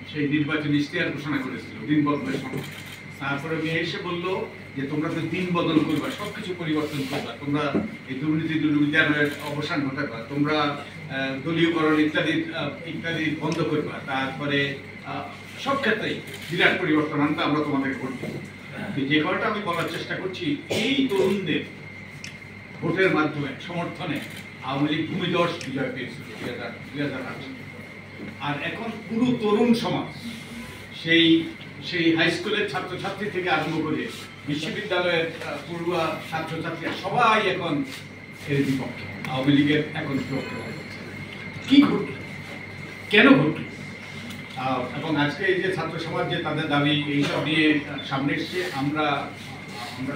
সেই নির্বাচনী ইশতেহার ঘোষণা করেছিল দিন বদলের সময়। তারপরে মেয়ে এসে বললো যে তোমরা তো দিন বদল করবা, সবকিছু পরিবর্তন করবা, তোমরা এই দুর্নীতি দুর্বিচারের অবসান ঘটাবা, তোমরা দলীয়করণ ইত্যাদি ইত্যাদি বন্ধ করবা, তারপরে সব ক্ষেত্রেই বিরাট পরিবর্তন আনতে আমরা তোমাদের ভোট দেব। যে কথাটা আমি বলার চেষ্টা করছি, এই তরুণদের ভোটের মাধ্যমে সমর্থনে আওয়ামী লীগ ভূমিধস বিজয় পেয়েছিল 2008। আর এখন পুরো তরুণ সমাজ সেই সেই হাই স্কুলের ছাত্রছাত্রী থেকে আরম্ভ করে বিশ্ববিদ্যালয়ের পড়ুয়া ছাত্রছাত্রীরা সবাই এখন এর বিপক্ষে, আওয়ামী লীগের এখন বিপক্ষে। কি ঘটল, কেন ঘটল? এবং আজকে এই যে ছাত্র সমাজ যে তাদের দাবি এইসব নিয়ে সামনে এসছে, আমরা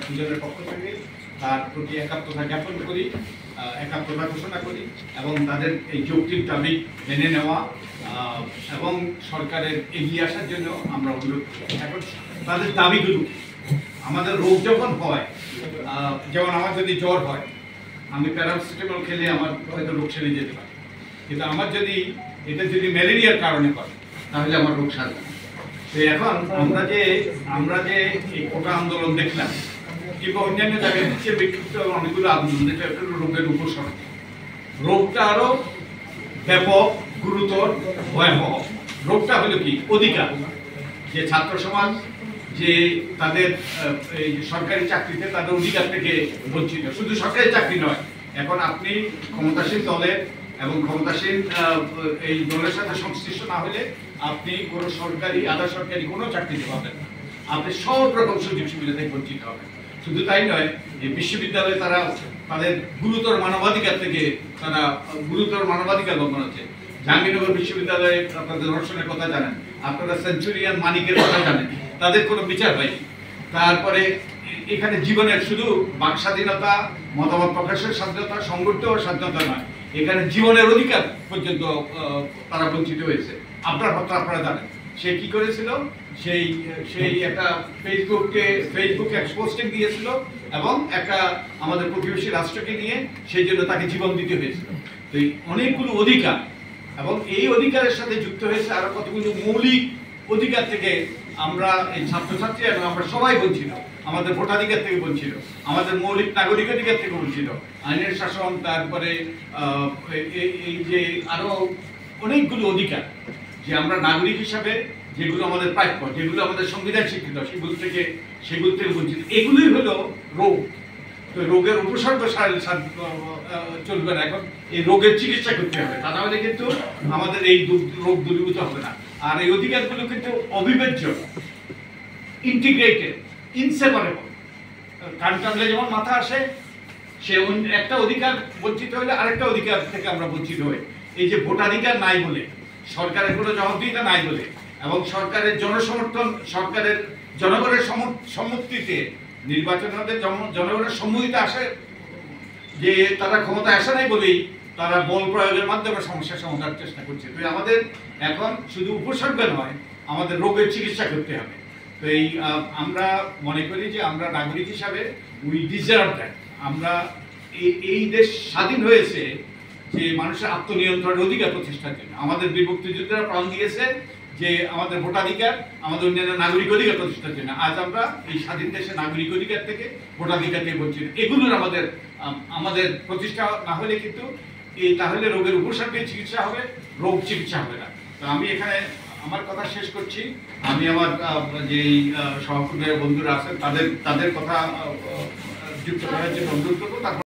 সুজনের পক্ষ থেকে তার প্রতি একাত্মতা জ্ঞাপন করি, একাত্মতা ঘোষণা করি এবং তাদের এই যৌক্তিক দাবি মেনে নেওয়া এবং সরকারের এগিয়ে আসার জন্য আমরা অনুরোধ করি। এখন তাদের দাবিগুলো, আমাদের রোগ যখন হয়, যেমন আমার যদি জ্বর হয়, আমি প্যারাসিটামল খেলে আমার হয়তো রোগ সেরে যেতে পারে, কিন্তু আমার যদি এটা যদি ম্যালেরিয়ার কারণে হয় তাহলে আমার রোগ সারবে না। তো এখন আমরা যে এই কোটা আন্দোলন দেখলাম কিংবা অন্যান্য জায়গায় হচ্ছে বিক্ষিপ্ত অনেকগুলো আন্দোলন, এটা একটা রোগের উপসর্গ। রোগটা আরো ব্যাপক, গুরুতর, ভয়াবহ। রোগটা হলো কি? অধিকার। যে ছাত্র সমাজ যে তাদের এই সরকারি চাকরিতে তাদের অধিকার থেকে বঞ্চিত, শুধু সরকারি চাকরি নয়, এখন আপনি ক্ষমতাসীন দলের এবং ক্ষমতাসীন এই দলের সাথে সংশ্লিষ্ট না হলে আপনি কোনো সরকারি আধা সরকারি কোনো চাকরিতে পাবেন না, আপনি সব রকম সুযোগ সুবিধা থেকে বঞ্চিত হবেন। শুধু তাই নয়, এই বিশ্ববিদ্যালয়ে তারা তাদের গুরুতর মানবাধিকার থেকে তারা গুরুতর মানবাধিকার লঙ্ঘন হচ্ছে। জাহাঙ্গীরনগর বিশ্ববিদ্যালয়ে আপনাদের ধর্ষণের কথা জানেন, আপনারা সেঞ্চুরিয়ান মানিকের কথা জানেন, তাদের কোনো বিচার হয়নি। তারপরে এখানে জীবনের শুধু বাক স্বাধীনতা, মতামত প্রকাশের স্বাধীনতা, সংগঠিত স্বাধীনতা নয়, এখানে জীবনের অধিকার পর্যন্ত তারা বঞ্চিত হয়েছে। আপনারা জানেন সে কি করেছিল, সেই একটা ফেসবুক পোস্টিং দিয়েছিল এবং একটা আমাদের প্রতিবেশী রাষ্ট্রকে নিয়ে সেই জন্য তাকে জীবন দিতে হয়েছিল। তো এই অনেকগুলো অধিকার এবং এই অধিকারের সাথে যুক্ত হয়েছে আরো কতগুলো মৌলিক অধিকার থেকে আমরা এই ছাত্রছাত্রী এবং আমরা সবাই বঞ্চিত। আমাদের ভোটাধিকার থেকে বঞ্চিত, আমাদের মৌলিক নাগরিক অধিকার থেকে বঞ্চিত, আইনের শাসন, তারপরে এই যে আরো অনেকগুলো অধিকার যে আমরা নাগরিক হিসাবে যেগুলো আমাদের প্রাপ্য, যেগুলো আমাদের সংবিধান স্বীকৃত, সেগুলো থেকে বঞ্চিত। এগুলোই হলো রোগ। তো রোগের উপসর্গ চলবে না, এখন এই রোগের চিকিৎসা করতে হবে, তা নাহলে কিন্তু আমাদের এই রোগ দূরীভূত হবে না। আর এই অধিকারগুলো কিন্তু অবিভাজ্য, ইন্টিগ্রেটেড, ইনসেপারেবল। কান টানলে যেমন মাথা আসে, সে একটা অধিকার বঞ্চিত হলে আরেকটা অধিকার থেকে আমরা বঞ্চিত হই। এই যে ভোটাধিকার নাই বলে, সরকারের কোনো জবাবদিহিতা নাই বলে এবং সরকারের জনসমর্থন, সরকারের জনগণের সম্মতিতে নির্বাচন হতে জনগণের সম্মতিতে আসে যে তারা ক্ষমতায় আসে নাই বলেই তারা বল প্রয়োগের মাধ্যমে সমস্যার সমাধানের চেষ্টা করছে। তো আমাদের এখন শুধু উপসর্গ নয়, আমাদের রোগের চিকিৎসা করতে হবে। তো আমরা মনে করি যে আমরা নাগরিক হিসাবে উই ডিজার্ভ দ্যাট। আমরা এই দেশ স্বাধীন হয়েছে যে মানুষের আত্মনিয়ন্ত্রণের অধিকার প্রতিষ্ঠার জন্য। আমাদের বীর মুক্তিযোদ্ধারা প্রাণ দিয়েছে যে আমাদের ভোটাধিকার, আমাদের অন্যান্য নাগরিক অধিকার প্রতিষ্ঠার জন্য। আজ আমরা এই স্বাধীন দেশে নাগরিক অধিকার থেকে, ভোটাধিকার থেকে বঞ্চিত। এগুলোর আমাদের প্রতিষ্ঠা না হলে কিন্তু তাহলে রোগের উপসর্গে চিকিৎসা হবে, রোগ চিকিৎসা হবে না। তো আমি এখানে আমার কথা শেষ করছি। আমি আমার যে সহকর্মী বন্ধুরা আছেন তাদের কথা যুক্ত করার জন্য অনুরোধ করবো।